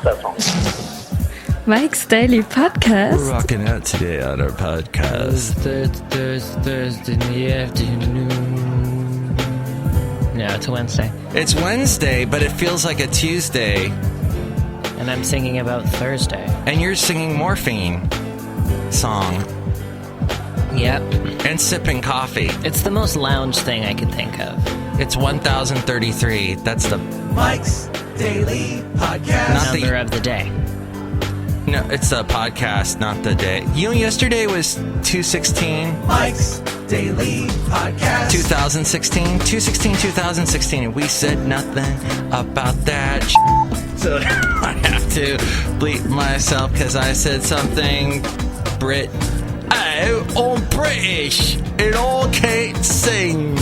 that song. Mike's Daily Podcast. We're rocking out today on our podcast. Thursday in the afternoon. No, it's a Wednesday. It's Wednesday, but it feels like a Tuesday. And I'm singing about Thursday. And you're singing Morphine song. Yep. And sipping coffee. It's the most lounge thing I could think of. It's 1033. That's the Mike's Daily Podcast. Number of the day. No, it's the podcast, not the day. You know, yesterday was 2/16. Mike's Daily Podcast. 2016. 2/16/2016. And we said nothing about that. So I have to bleep myself because I said something Brit. Oh, I'm British and I can't sing.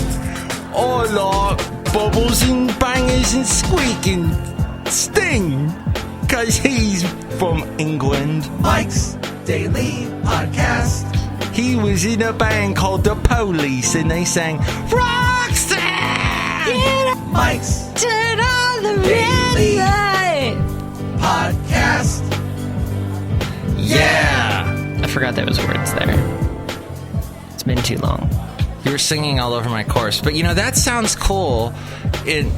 I like bubbles and bangers and squeaking. Sting. Because he's from England. Mike's Daily Podcast. He was in a band called The Police and they sang Roxanne! Mike's Turn on the Daily red light. Podcast. Yeah! I forgot there was words there. It's been too long. You were singing all over my chorus. But, you know, that sounds cool.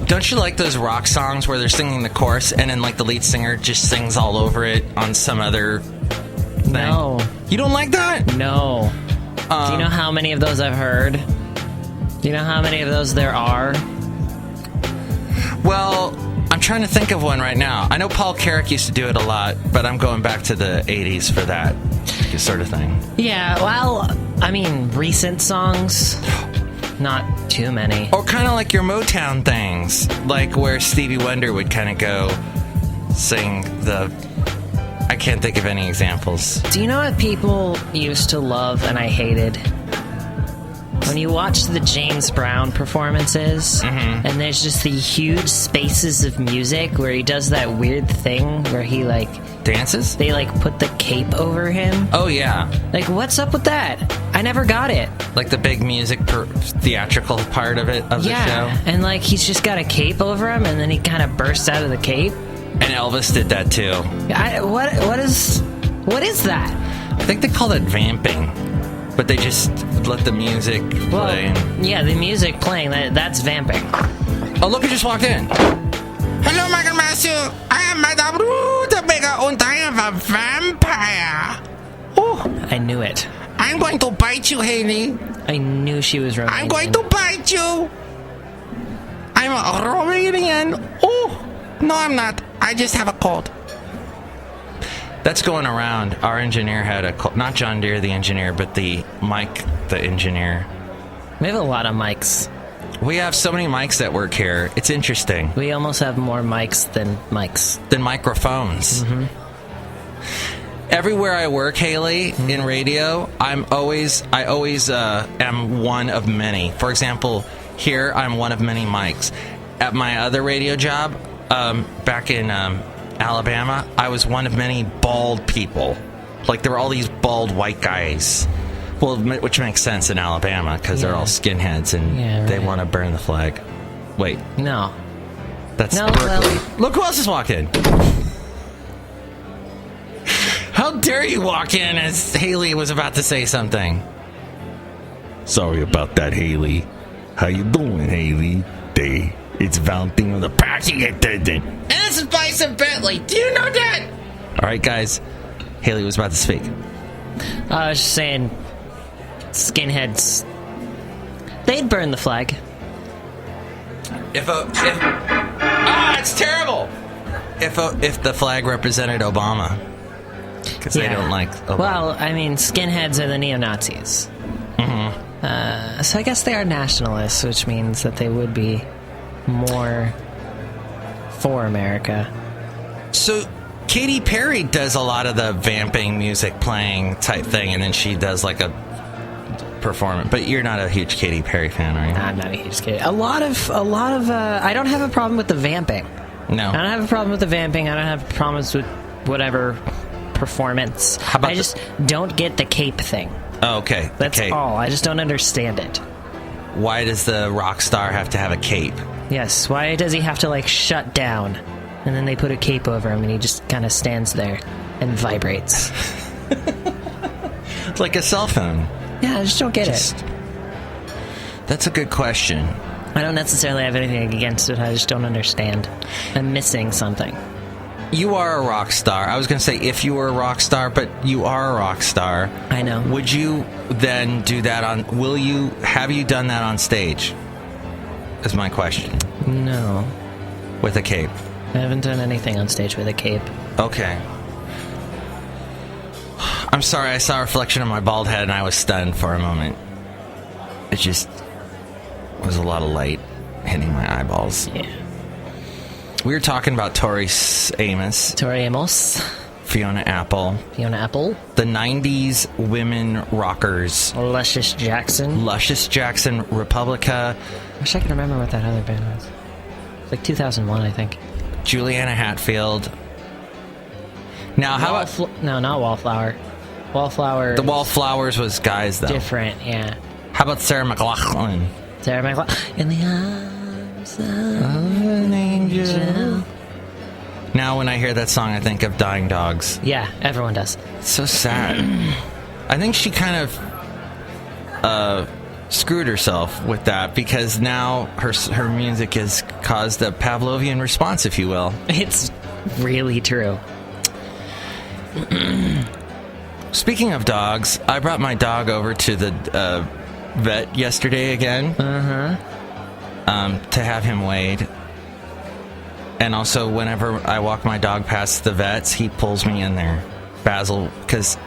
Don't you like those rock songs where they're singing the chorus and then, like, the lead singer just sings all over it on some other thing? No. You don't like that? No. Do you know how many of those I've heard? Do you know how many of those there are? Well, I'm trying to think of one right now. I know Paul Carrick used to do it a lot, but I'm going back to the 80s for that sort of thing. Yeah, well, I mean, recent songs, not too many. Or kind of like your Motown things, like where Stevie Wonder would kind of go sing the... I can't think of any examples. Do you know what people used to love and I hated? When you watch the James Brown performances, and there's just the huge spaces of music where he does that weird thing where he, like... Dances? They, like, put the cape over him. Oh, yeah. Like, what's up with that? I never got it. Like the big music theatrical part of it, of the show? And, like, he's just got a cape over him, and then he kind of bursts out of the cape. And Elvis did that, too. What is that? I think they call it vamping. But they just let the music play. Yeah, the music playing, that's vamping. Oh, look who just walked in. Hello, Michael Matthew. I am Madame Rootabega and I am a vampire. Oh, I knew it. I'm going to bite you, Hayley. I knew she was Romanian. I'm going to bite you. I'm a Romanian. Oh, no, I'm not. I just have a cold. That's going around. Our engineer had a cold. Not John Deere, the engineer, but the Mike, the engineer. We have a lot of mics. We have so many mics that work here. It's interesting. We almost have more mics than mics. Than microphones. Mm-hmm. Everywhere I work, Hayley, in radio, I always am one of many. For example, here I'm one of many mics. At my other radio job, back in Alabama, I was one of many bald people. Like, there were all these bald white guys. Well, which makes sense in Alabama, because they're all skinheads, and they want to burn the flag. Wait. No. That's Berkeley. Well, look who else just walked in. How dare you walk in as Hayley was about to say something? Sorry about that, Hayley. How you doing, Hayley? It's Valentino the party attendant. And this is Bison Bentley. Do you know that? All right, guys. Hayley was about to speak. I was just saying, skinheads, they'd burn the flag. It's terrible. If the flag represented Obama, because they don't like Obama. Well, I mean, skinheads are the neo-Nazis. So I guess they are nationalists, which means that they would be more for America. So Katy Perry does a lot of the vamping music playing type thing, and then she does like a performance. But you're not a huge Katy Perry fan, are you? I'm not a huge Katy. A lot of. I don't have a problem with the vamping. No, I don't have a problem with the vamping. I don't have problems with whatever performance. I just don't get the cape thing. Oh, okay. That's all. I just don't understand it. Why does the rock star have to have a cape? Yes. Why does he have to, like, shut down? And then they put a cape over him, and he just kind of stands there and vibrates. Like a cell phone. Yeah, I just don't get it. That's a good question. I don't necessarily have anything against it. I just don't understand. I'm missing something. You are a rock star. I was going to say if you were a rock star, but you are a rock star. I know. Would you then do that on... Have you done that on stage? Is my question. No. With a cape? I haven't done anything on stage with a cape. Okay. I'm sorry, I saw a reflection of my bald head and I was stunned for a moment. It just was a lot of light hitting my eyeballs. Yeah. We were talking about Tori Amos. Tori Amos. Fiona Apple. Fiona Apple. The 90s women rockers. Luscious Jackson. Luscious Jackson, Republica. I wish I could remember what that other band was. It's like 2001, I think. Juliana Hatfield. Now, how about... No, not Wallflower. Wallflower... The Wallflowers was guys, though. Different, yeah. How about Sarah McLachlan? Sarah McLachlan. In the arms of an angel. Now, when I hear that song, I think of Dying Dogs. Yeah, everyone does. It's so sad. I think she kind of screwed herself with that because now her music has caused a Pavlovian response, if you will. It's really true. Speaking of dogs, I brought my dog over to the vet yesterday again. To have him weighed. And also, whenever I walk my dog past the vets, he pulls me in there. Basil, because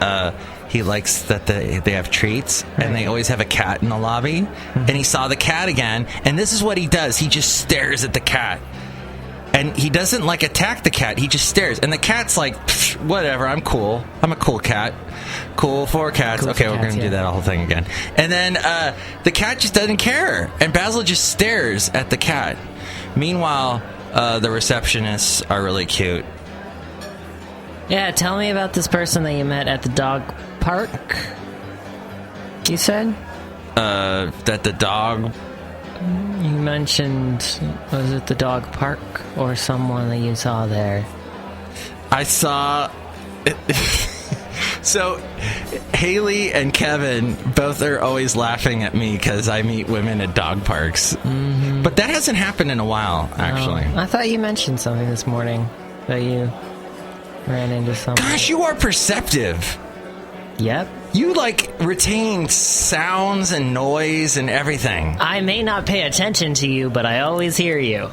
he likes that they have treats, and they always have a cat in the lobby. And he saw the cat again, and this is what he does. He just stares at the cat. And he doesn't, like, attack the cat. He just stares. And the cat's like, whatever, I'm cool. I'm a cool cat. Cool for cats. Cool okay, for we're going to do that whole thing again. And then the cat just doesn't care. And Basil just stares at the cat. Meanwhile, the receptionists are really cute. Yeah, tell me about this person that you met at the dog park. You said? That the dog... You mentioned, was it the dog park or someone that you saw there? I saw... So, Hayley and Kevin both are always laughing at me because I meet women at dog parks. Mm-hmm. But that hasn't happened in a while, actually. I thought you mentioned something this morning that you ran into something. Gosh, you are perceptive. Yep. You, retain sounds and noise and everything. I may not pay attention to you, but I always hear you.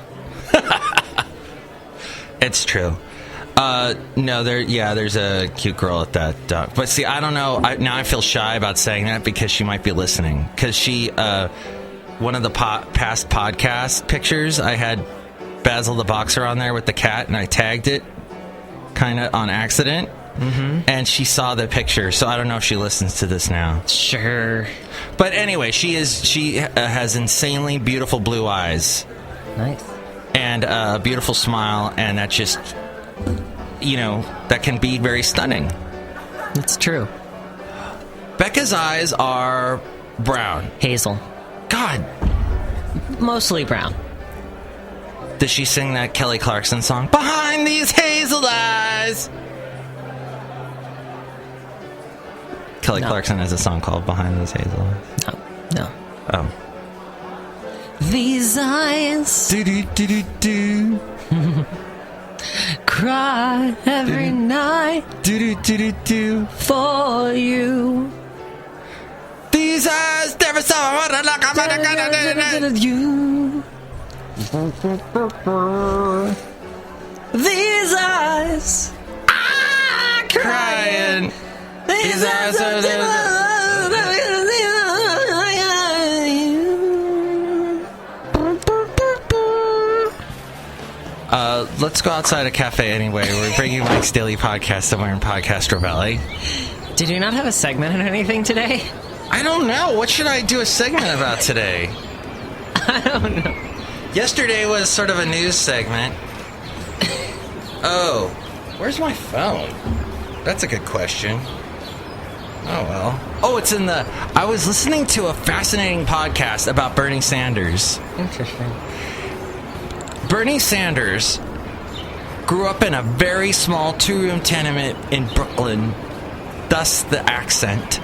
It's true. No, there's a cute girl at that dog. But see, I don't know. Now I feel shy about saying that because she might be listening. Because she, one of the past podcast pictures, I had Basil the boxer on there with the cat, and I tagged it kind of on accident. Mm-hmm. And she saw the picture, so I don't know if she listens to this now. Sure. But anyway, she has insanely beautiful blue eyes. Nice. And a beautiful smile, and that just, that can be very stunning. That's true. Becca's eyes are brown. Hazel. God. Mostly brown. Does she sing that Kelly Clarkson song? Behind these hazel eyes. Kelly Clarkson has a song called Behind These Hazel Eyes. No. Oh. These eyes do cry every night do for you. These eyes never saw what I like. You. These eyes are Crying. These eyes are let's go outside a cafe anyway. We're bringing Mike's Daily Podcast somewhere in Podcast Valley. Did you not have a segment or anything today? I don't know. What should I do a segment about today? I don't know. Yesterday was sort of a news segment. Oh, where's my phone? That's a good question. Oh, well. Oh, it's in the... I was listening to a fascinating podcast about Bernie Sanders. Interesting. Bernie Sanders grew up in a very small 2-room tenement in Brooklyn, thus the accent.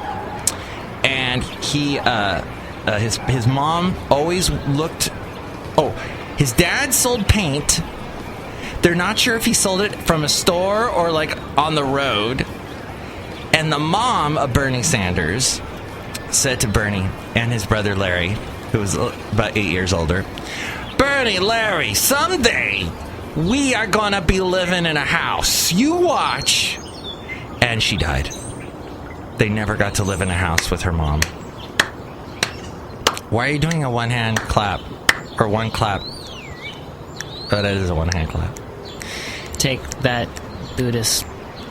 And he, his mom always looked... Oh, his dad sold paint. They're not sure if he sold it from a store or, like, on the road. And the mom of Bernie Sanders said to Bernie and his brother Larry, who was about 8 years older, "Bernie, Larry, someday we are going to be living in a house. You watch." And she died. They never got to live in a house with her mom. Why are you doing a one-hand clap? Or one clap? Oh, that is a one-hand clap. Take that, Buddhist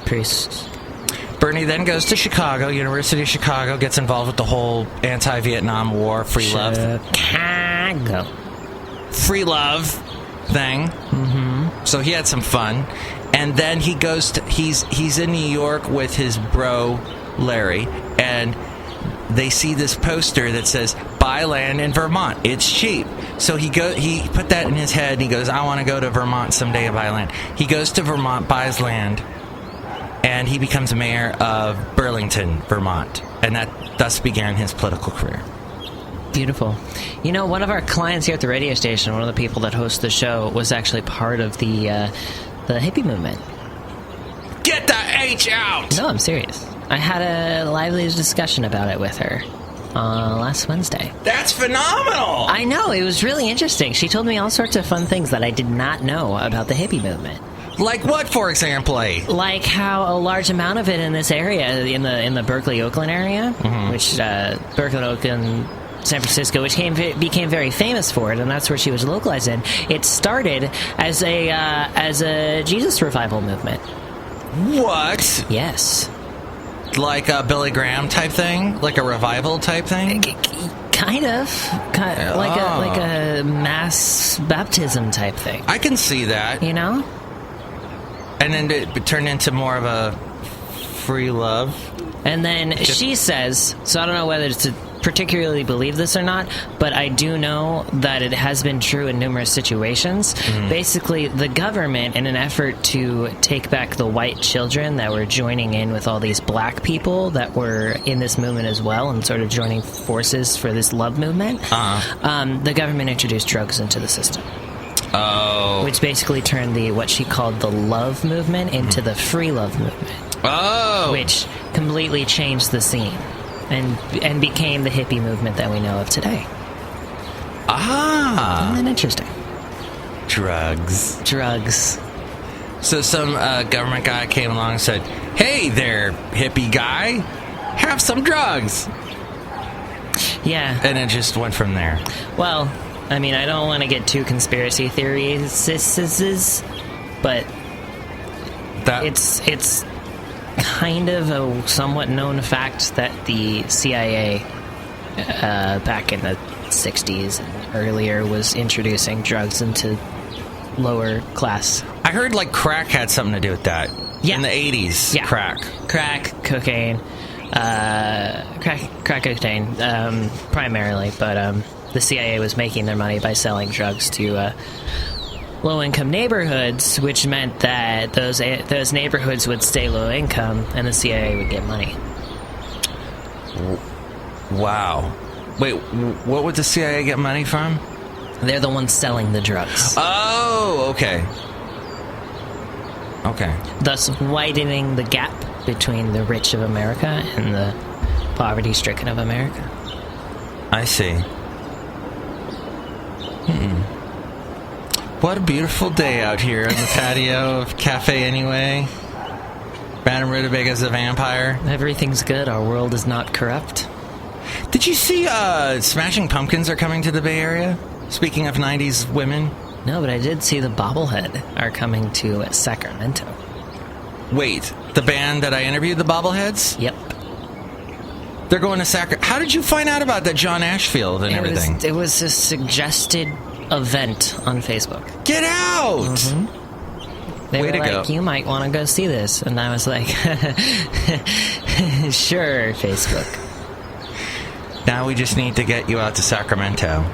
priest. Bernie then goes to Chicago, University of Chicago, gets involved with the whole anti-Vietnam War, free love thing. Mm-hmm. So he had some fun. And then he goes to, he's in New York with his bro, Larry, and they see this poster that says, "Buy land in Vermont. It's cheap." So he put that in his head, and he goes, "I want to go to Vermont someday and buy land." He goes to Vermont, buys land, and he becomes mayor of Burlington, Vermont. And that thus began his political career. Beautiful. You know, one of our clients here at the radio station, one of the people that hosts the show, was actually part of the hippie movement. Get the H out! No, I'm serious. I had a lively discussion about it with her last Wednesday. That's phenomenal! I know, it was really interesting. She told me all sorts of fun things that I did not know about the hippie movement. Like what, for example? Like how a large amount of it in this area, in the Berkeley, Oakland area, mm-hmm. which Berkeley, Oakland, San Francisco, which became very famous for it, and that's where she was localized in. It started as a Jesus revival movement. What? Yes. Like a Billy Graham type thing? Like a revival type thing? Kind of. Like a mass baptism type thing. I can see that. You know? And then it turned into more of a free love. And then she says, so I don't know whether to particularly believe this or not, but I do know that it has been true in numerous situations. Mm-hmm. Basically, the government, in an effort to take back the white children that were joining in with all these black people that were in this movement as well and sort of joining forces for this love movement, the government introduced drugs into the system. Oh. Which basically turned what she called the love movement into the free love movement. Oh. Which completely changed the scene and became the hippie movement that we know of today. Ah. Isn't that interesting? Drugs. So some government guy came along and said, "Hey there, hippie guy, have some drugs." Yeah. And it just went from there. Well, I mean, I don't want to get too conspiracy theories, but it's kind of a somewhat known fact that the CIA back in the 60s and earlier was introducing drugs into lower class. I heard like crack had something to do with that. Yeah. In the 80s. Yeah. Crack, cocaine, crack cocaine, primarily, but the CIA was making their money by selling drugs to low-income neighborhoods, which meant that those neighborhoods would stay low-income, and the CIA would get money. Wow. Wait, what would the CIA get money from? They're the ones selling the drugs. Oh, okay. Okay. Thus widening the gap between the rich of America and the poverty-stricken of America. I see. What a beautiful day out here on the patio of Cafe Anyway. Madame Rootabega's a vampire. Everything's good. Our world is not corrupt. Did you see Smashing Pumpkins are coming to the Bay Area? Speaking of 90s women. No, but I did see the Bobblehead are coming to Sacramento. Wait, the band that I interviewed, the Bobbleheads? Yep. They're going to Sacramento. How did you find out about that John Ashfield and everything? It was a suggested event on Facebook. Get out! Mm-hmm. They Way were to like, go. "You might want to go see this," and I was like, "Sure, Facebook." Now we just need to get you out to Sacramento.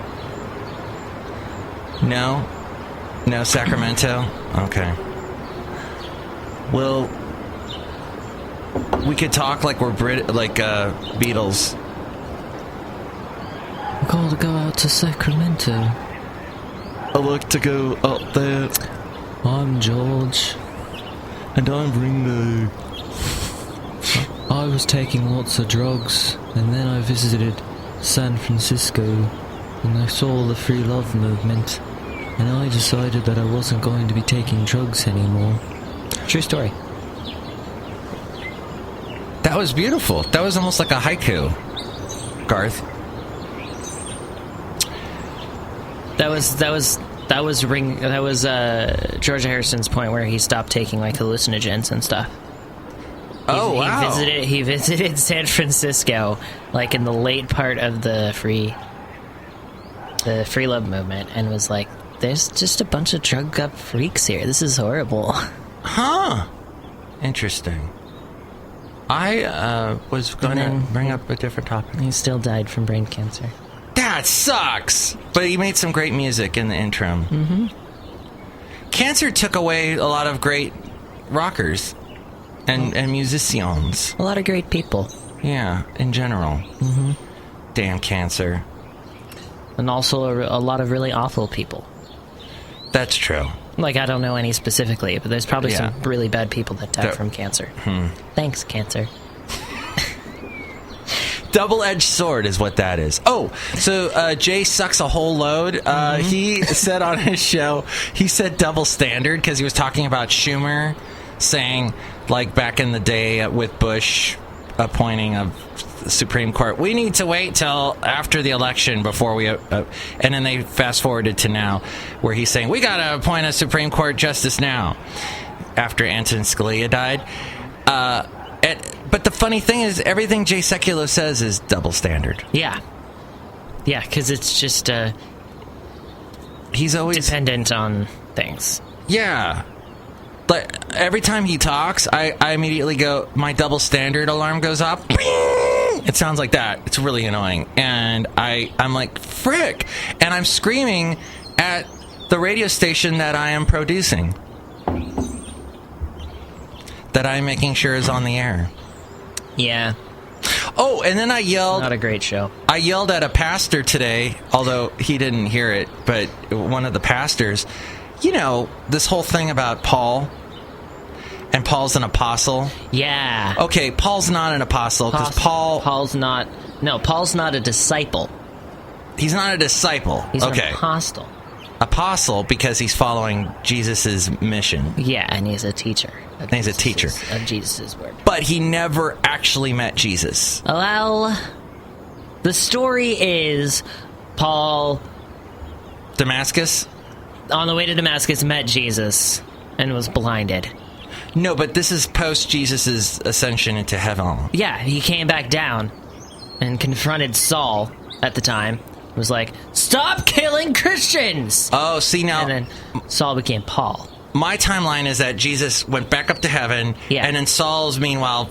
No Sacramento? Okay. Well, we could talk like we're Beatles. I called to go out to Sacramento. I like to go out there. I'm George. And I'm Ringo. I was taking lots of drugs, and then I visited San Francisco, and I saw the free love movement, and I decided that I wasn't going to be taking drugs anymore. True story. That was beautiful. That was almost like a haiku, Garth. That was George Harrison's point where he stopped taking like hallucinogens and stuff. Wow. He visited San Francisco like in the late part of the free love movement and was like, there's just a bunch of drugged up freaks here. This is horrible. Huh. Interesting. I was going to bring up a different topic. He still died from brain cancer. That sucks! But he made some great music in the interim. Mm-hmm. Cancer took away a lot of great rockers and musicians. A lot of great people. Yeah, in general. Mm-hmm. Damn cancer. And also a lot of really awful people. That's true. Like, I don't know any specifically, but there's probably some really bad people that die from cancer. Thanks, cancer. Double-edged sword is what that is. Oh, so Jay sucks a whole load. He said on his show, he said double standard because he was talking about Schumer saying, like back in the day with Bush appointing a Supreme Court, we need to wait till after the election before we... and then they fast-forwarded to now, where he's saying, we got to appoint a Supreme Court justice now, after Antonin Scalia died. But the funny thing is, everything Jay Sekulow says is double standard. Yeah. Yeah, because it's just... he's always... dependent on things. Yeah. Like, every time he talks, I immediately go, my double standard alarm goes up. It sounds like that. It's really annoying. And I'm like, frick! And I'm screaming at the radio station that I am producing. That I'm making sure is on the air. Yeah. Oh, and then I yelled... Not a great show. I yelled at a pastor today, although he didn't hear it, but one of the pastors... You know, this whole thing about Paul, and Paul's an apostle. Yeah. Okay, Paul's not an apostle, because Paul's not a disciple. He's not a disciple. He's an apostle. Apostle, because he's following Jesus' mission. Yeah, and he's a teacher. He's a teacher. Of Jesus' word. But he never actually met Jesus. Well, the story is Paul... Damascus? On the way to Damascus, met Jesus and was blinded. No, but this is post Jesus' ascension into heaven. Yeah, he came back down and confronted Saul at the time. Was like, stop killing Christians! Oh, see now... And then Saul became Paul. My timeline is that Jesus went back up to heaven, and then Saul's, meanwhile,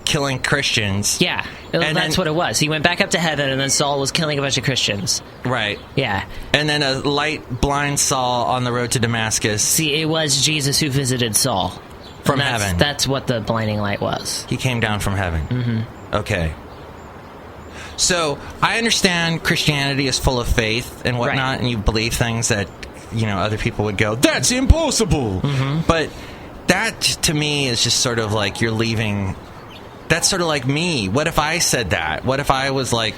killing Christians. Yeah, that's what it was. He went back up to heaven, and then Saul was killing a bunch of Christians. Right. Yeah. And then a light blind Saul on the road to Damascus. See, it was Jesus who visited Saul. From heaven. That's what the blinding light was. He came down from heaven. Mm-hmm. Okay. So, I understand Christianity is full of faith and whatnot, and you believe things that, you know, other people would go, that's impossible! Mm-hmm. But that, to me, is just sort of like you're leaving... That's sort of like me. What if I said that? What if I was like,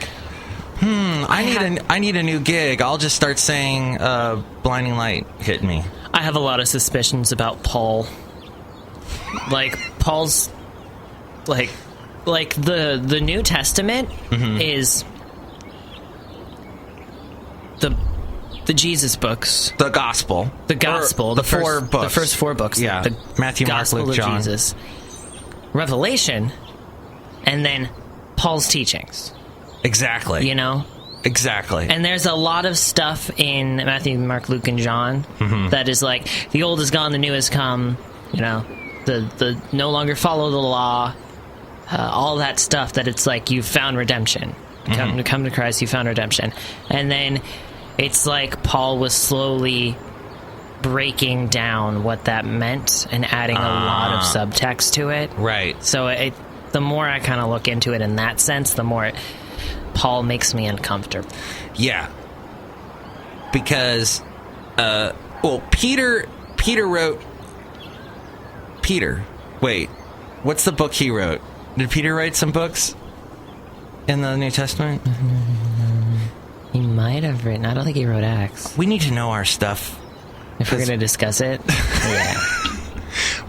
I need a new gig. I'll just start saying, blinding light hit me. I have a lot of suspicions about Paul. Like, Paul's... Like the New Testament is... The Jesus books. The Gospel. The Gospel. The four books. The first four books. Yeah. The Matthew, Gospel Mark, Luke, John. of Jesus. Revelation... And then Paul's teachings. Exactly. You know? Exactly. And there's a lot of stuff in Matthew, Mark, Luke, and John that is like, the old is gone, the new has come, you know, the no longer follow the law, all that stuff that it's like, you've found redemption. Come to Christ, you found redemption. And then it's like Paul was slowly breaking down what that meant and adding a lot of subtext to it. Right. So the more I kind of look into it in that sense, the more Paul makes me uncomfortable. Yeah. Because, Peter wrote... Peter. Wait. What's the book he wrote? Did Peter write some books in the New Testament? He might have written... I don't think he wrote Acts. We need to know our stuff. If we're going to discuss it. Yeah.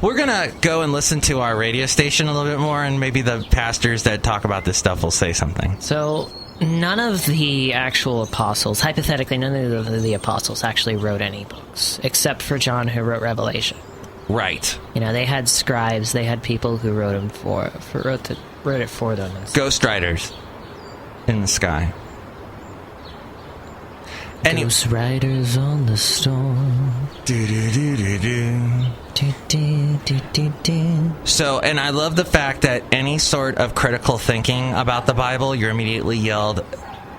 We're going to go and listen to our radio station a little bit more, and maybe the pastors that talk about this stuff will say something. So, none of the actual apostles, hypothetically, none of the apostles actually wrote any books, except for John, who wrote Revelation. Right. You know, they had scribes, they had people who wrote it for them. Ghost riders in the sky. Ghost riders on the storm. So, and I love the fact that any sort of critical thinking about the Bible, you're immediately yelled,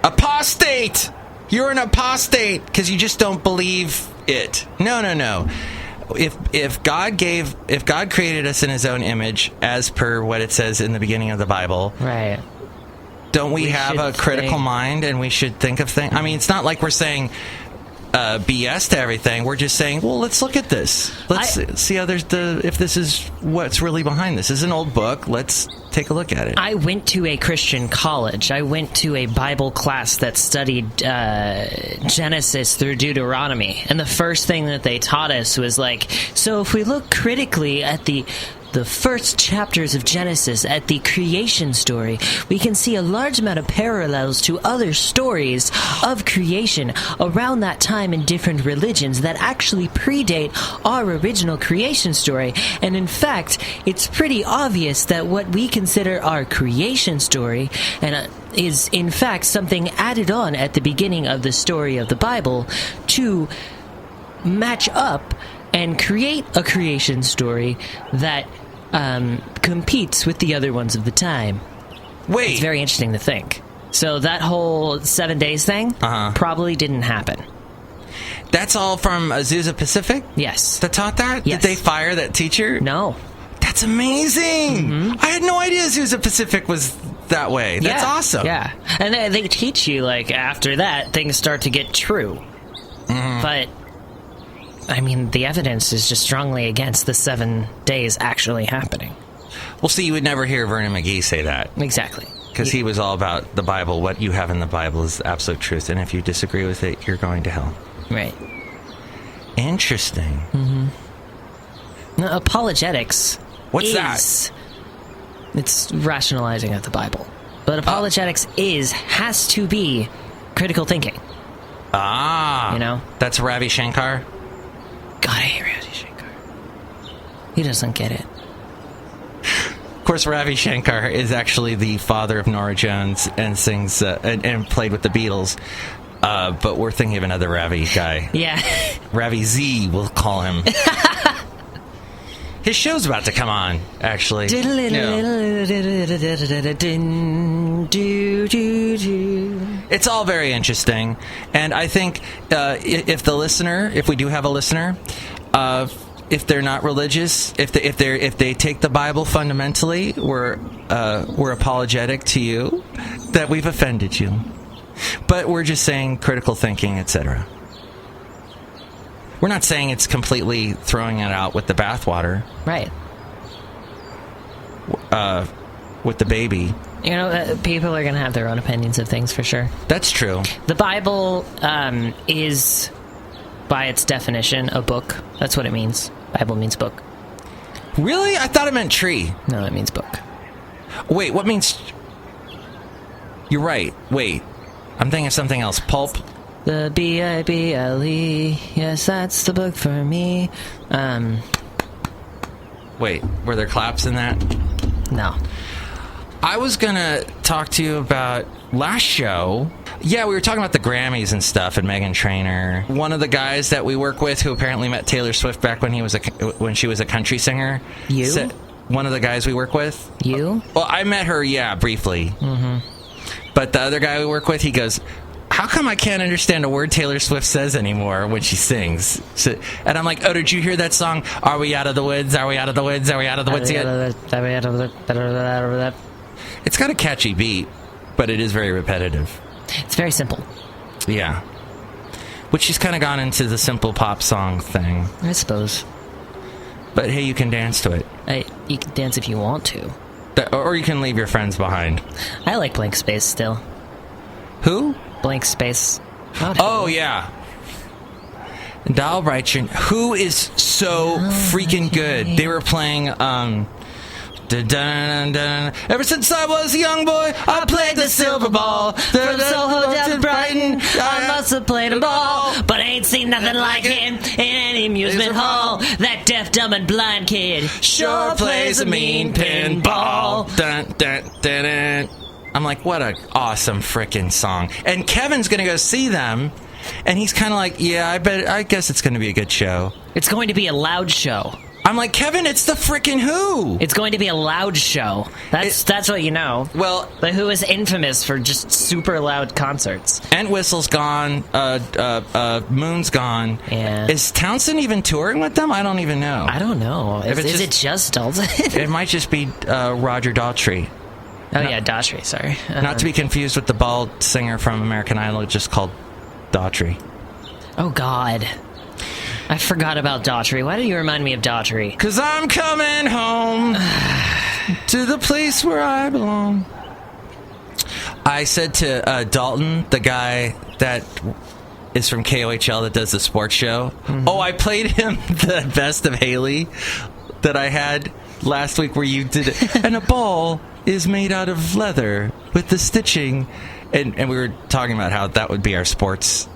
apostate! You're an apostate because you just don't believe it. No. If God created us in His own image, as per what it says in the beginning of the Bible, right? Don't we have a critical mind, and we should think of things? I mean, it's not like we're saying BS to everything. We're just saying, well, let's look at this. Let's see how if this is what's really behind this. This is an old book. Let's take a look at it. I went to a Christian college. I went to a Bible class that studied Genesis through Deuteronomy. And the first thing that they taught us was like, so if we look critically at the first chapters of Genesis, at the creation story, we can see a large amount of parallels to other stories of creation around that time in different religions that actually predate our original creation story. And in fact, it's pretty obvious that what we consider our creation story is in fact something added on at the beginning of the story of the Bible to match up and create a creation story that competes with the other ones of the time. Wait. It's very interesting to think. So that whole 7 days thing probably didn't happen. That's all from Azusa Pacific? Yes. That taught that? Yes. Did they fire that teacher? No. That's amazing! Mm-hmm. I had no idea Azusa Pacific was that way. That's awesome. Yeah. And they teach you, like, after that, things start to get true. Mm-hmm. But I mean, the evidence is just strongly against the 7 days actually happening. Well, see, you would never hear Vernon McGee say that. Exactly. Because he was all about the Bible. What you have in the Bible is absolute truth. And if you disagree with it, you're going to hell. Right. Interesting. Mm-hmm. Now, apologetics. What's that? It's rationalizing of the Bible. But apologetics has to be critical thinking. Ah. You know? That's Ravi Shankar? God, I hate Ravi Shankar. He doesn't get it. Of course, Ravi Shankar is actually the father of Norah Jones and sings and played with the Beatles. But we're thinking of another Ravi guy. Yeah. Ravi Z, we'll call him. His show's about to come on, actually. It's all very interesting. And I think if we do have a listener, if they're not religious, if they take the Bible fundamentally, we're apologetic to you that we've offended you. But we're just saying critical thinking, etc. We're not saying it's completely throwing it out with the bathwater. Right. With the baby. You know, people are going to have their own opinions of things, for sure. That's true. The Bible is, by its definition, a book. That's what it means. Bible means book. Really? I thought it meant tree. No, it means book. Wait, what means... You're right. Wait. I'm thinking of something else. Pulp? The Bible, yes, that's the book for me. Wait, were there claps in that? No. I was gonna talk to you about last show. Yeah, we were talking about the Grammys and stuff and Meghan Trainor. One of the guys that we work with who apparently met Taylor Swift back when she was a country singer. You? One of the guys we work with. You? Well, I met her, briefly. Mm-hmm. But the other guy we work with, he goes, how come I can't understand a word Taylor Swift says anymore when she sings? And I'm like, oh, did you hear that song? Are we out of the woods? Are we out of the woods? Are we out of the woods yet? It's got a catchy beat, but it is very repetitive. It's very simple. Yeah. Which she's kind of gone into the simple pop song thing. I suppose. But hey, you can dance to it. You can dance if you want to. Or you can leave your friends behind. I like Blank Space still. Who? Blank Space. Oh, yeah. Dahlbreitchen, who is so freaking good. They were playing, ever since I was a young boy, I played the silver ball. From Soho down to Brighton, I must have played a ball. But I ain't seen nothing like him in any amusement hall. That deaf, dumb, and blind kid sure plays a mean pinball. Dun, dun, dun, dun. I'm like, what a awesome frickin' song. And Kevin's gonna go see them, and he's kind of like, yeah, I guess it's gonna be a good show. It's going to be a loud show. I'm like, Kevin, it's the frickin' Who. It's going to be a loud show. That's what you know. Well, The Who is infamous for just super loud concerts. Entwistle's gone. Moon's gone. Yeah. Is Townsend even touring with them? I don't even know. I don't know. Is it just Dalton? It might just be Roger Daughtry. Oh, yeah, Daughtry, sorry. Not to be confused with the bald singer from American Idol, just called Daughtry. Oh, God. I forgot about Daughtry. Why do you remind me of Daughtry? Because I'm coming home to the place where I belong. I said to Dalton, the guy that is from KOHL that does the sports show, I played him the best of Hayley that I had last week where you did it. And a ball is made out of leather with the stitching. And we were talking about how that would be our sports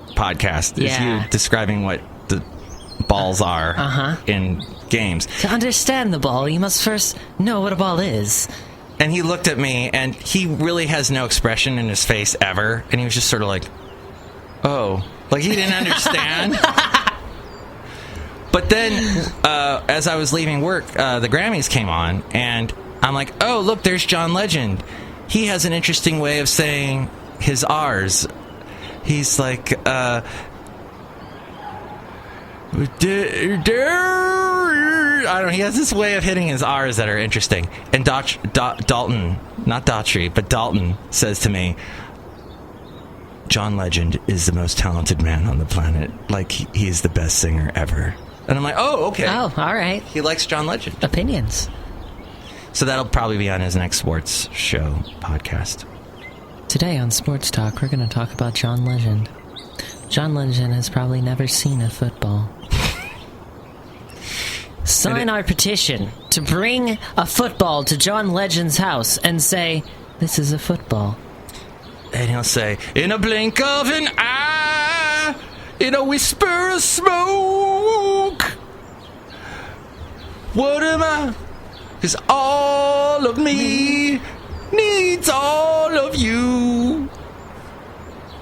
podcast. Is you describing what the balls are in games. To understand the ball, you must first know what a ball is. And he looked at me, and he really has no expression in his face ever. And he was just sort of like, oh. Like, he didn't understand. But then, as I was leaving work, the Grammys came on, and I'm like, oh, look, there's John Legend. He has an interesting way of saying his R's. He's like, I don't know, he has this way of hitting his R's that are interesting. And Dalton, not Daughtry, but Dalton says to me, John Legend is the most talented man on the planet. Like, he is the best singer ever. And I'm like, oh, okay. Oh, all right. He likes John Legend. Opinions. So that'll probably be on his next sports show podcast. Today on Sports Talk, we're going to talk about John Legend. John Legend has probably never seen a football. Sign our petition to bring a football to John Legend's house and say, this is a football. And he'll say, in a blink of an eye, in a whisper of smoke, what am I? 'Cause all of me needs all of you.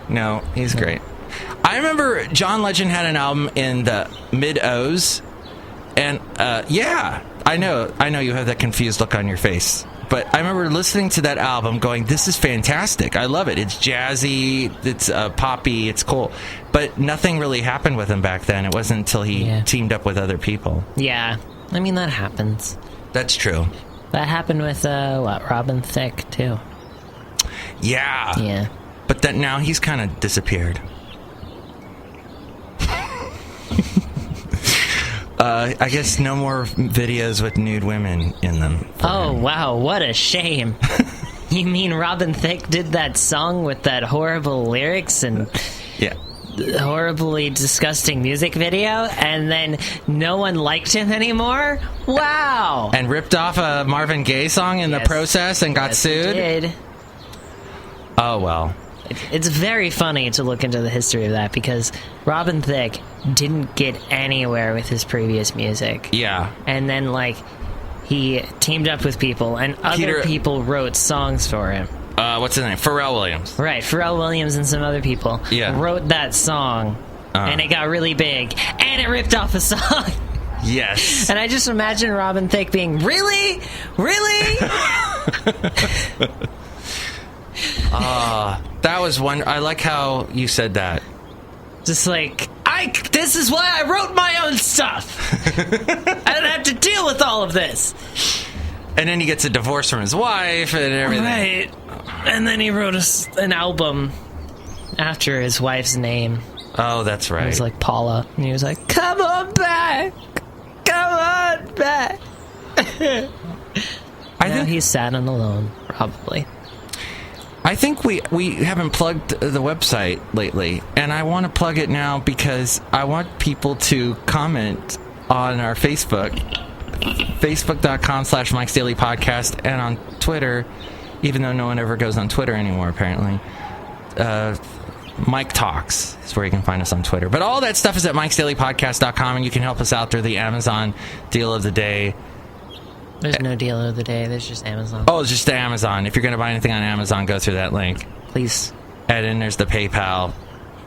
No, he's great. I remember John Legend had an album in the mid-O's, and I know you have that confused look on your face, but I remember listening to that album going, this is fantastic, I love it, it's jazzy, it's poppy, it's cool, but nothing really happened with him back then. It wasn't until he teamed up with other people. Yeah, I mean, that happens. That's true. That happened with, Robin Thicke, too. Yeah. Yeah. But then now he's kind of disappeared. I guess no more videos with nude women in them. Oh, wow, what a shame. You mean Robin Thicke did that song with that horrible lyrics and horribly disgusting music video, and then no one liked him anymore? Wow. And ripped off a Marvin Gaye song in the process and got sued? He did. Oh, well. It's very funny to look into the history of that, because Robin Thicke didn't get anywhere with his previous music. Yeah. And then, he teamed up with people, and other people wrote songs for him. What's his name? Pharrell Williams. Right, Pharrell Williams and some other people wrote that song, and it got really big, and it ripped off a song. Yes. And I just imagine Robin Thicke being, really? Really? That was one. I like how you said that. Just like, this is why I wrote my own stuff. I don't have to deal with all of this. And then he gets a divorce from his wife and everything. Right. And then he wrote an album after his wife's name. Oh, that's right. It was like Paula. And he was like, come on back. Come on back. I think he's sad and alone, probably. I think we haven't plugged the website lately, and I want to plug it now because I want people to comment on our Facebook, facebook.com/Mike's Daily Podcast, and on Twitter, even though no one ever goes on Twitter anymore, apparently. Mike Talks is where you can find us on Twitter. But all that stuff is at mikesdailypodcast.com, and you can help us out through the Amazon Deal of the Day. There's no deal of the day. There's just Amazon. Oh, it's just the Amazon. If you're going to buy anything on Amazon, go through that link. Please. And then there's the PayPal.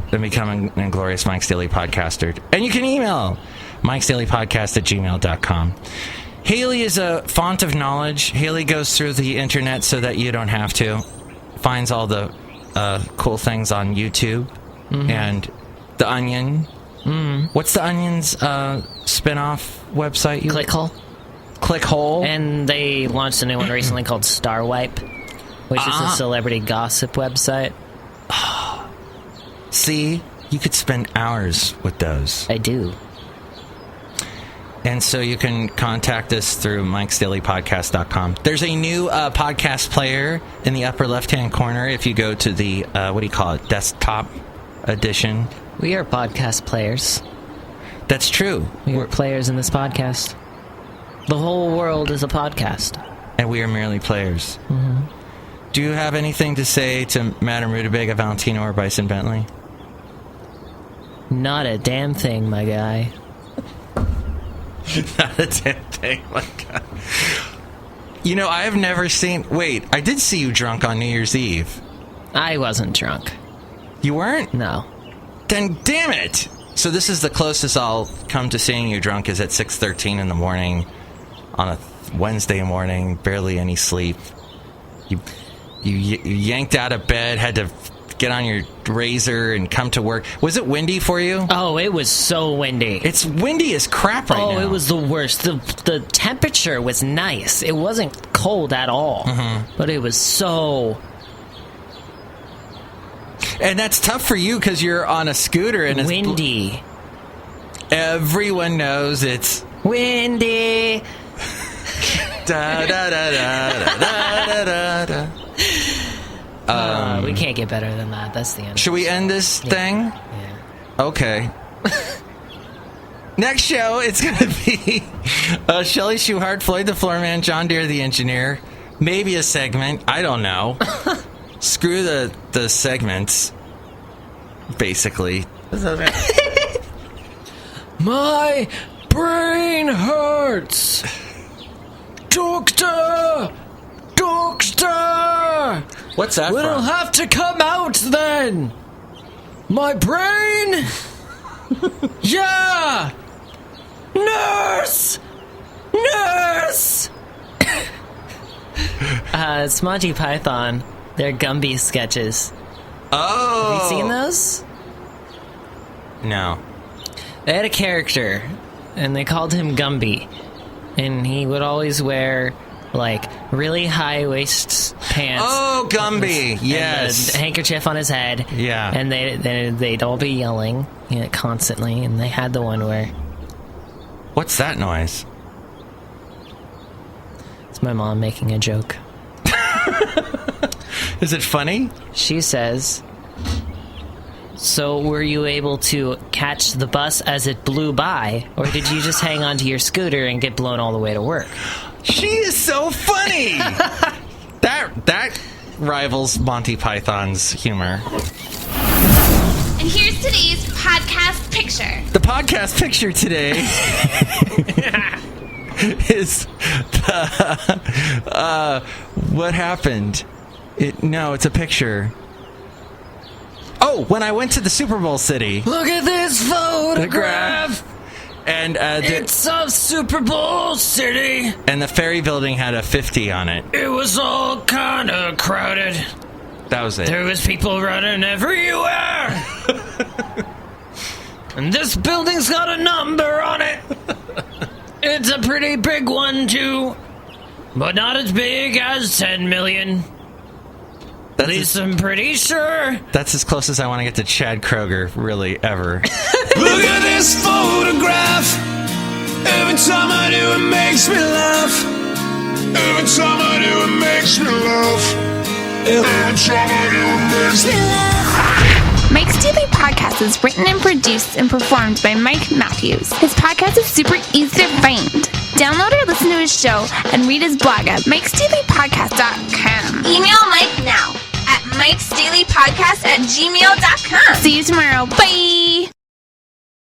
Then become an inglorious Mike's Daily Podcaster. And you can email mikesdailypodcast@gmail.com. Hayley is a font of knowledge. Hayley goes through the internet so that you don't have to. Finds all the cool things on YouTube. And The Onion. What's The Onion's spin-off website? Clickhole. And they launched a new one recently called Star Wipe, which is a celebrity gossip website. See, you could spend hours with those. I do. And so you can contact us through mikesdailypodcast.com. There's a new podcast player in the upper left-hand corner if you go to the, desktop edition. We are podcast players. That's true. We are players in this podcast. The whole world is a podcast. And we are merely players. Do you have anything to say to Madam Rootabega, Valentino, or Bison Bentley? Not a damn thing, my guy. Not a damn thing, my guy. You know, I have never seen... Wait, I did see you drunk on New Year's Eve. I wasn't drunk. You weren't? No. Then damn it! So this is the closest I'll come to seeing you drunk is at 6:13 in the morning on a Wednesday morning, barely any sleep. You yanked out of bed, had to get on your razor and come to work. Was it windy for you? Oh, it was so windy. It's windy as crap right now. Oh, it was the worst. The temperature was nice. It wasn't cold at all. But it was so... And that's tough for you because you're on a scooter and it's... windy. Everyone knows it's... windy. Da, da, da, da, da, da, da, da. We can't get better than that. That's the end. Should we end this thing? Yeah. Okay. Next show, it's going to be Shelley Shoehart, Floyd the Floorman, John Deere the engineer. Maybe a segment. I don't know. Screw the segments, basically. My brain hurts. Doctor! Doctor! What's that We'll from? have to come out then. My brain? Yeah! Nurse! Nurse! It's Monty Python. They're Gumby sketches. Oh! Have you seen those? No. They had a character, and they called him Gumby. And he would always wear, like, really high-waist pants. Oh, Gumby! Yes. And a handkerchief on his head. Yeah. And they'd all be yelling, constantly. And they had the one where... What's that noise? It's my mom making a joke. Is it funny? She says... So were you able to catch the bus as it blew by, or did you just hang onto your scooter and get blown all the way to work? She is so funny! That rivals Monty Python's humor. And here's today's podcast picture. The podcast picture today is what happened. It's a picture. Oh, when I went to the Super Bowl city. Look at this photograph. And It's a Super Bowl city. and the Ferry Building had a 50 on it. It was all kind of crowded. That was it. There was people running everywhere. And this building's got a number on it. It's a pretty big one, too. But not as big as 10 million. At least I'm pretty sure. That's as close as I want to get to Chad Kroger, really, ever. Look at this photograph. Every time I do, it makes me laugh. Every time I do, it makes me laugh. Every time I do, it makes me laugh. Mike's Daily Podcast is written and produced and performed by Mike Matthews. His podcast is super easy to find. Download or listen to his show and read his blog at mikesdailypodcast.com. Email Mike now at mikesdailypodcast@gmail.com. See you tomorrow. Bye!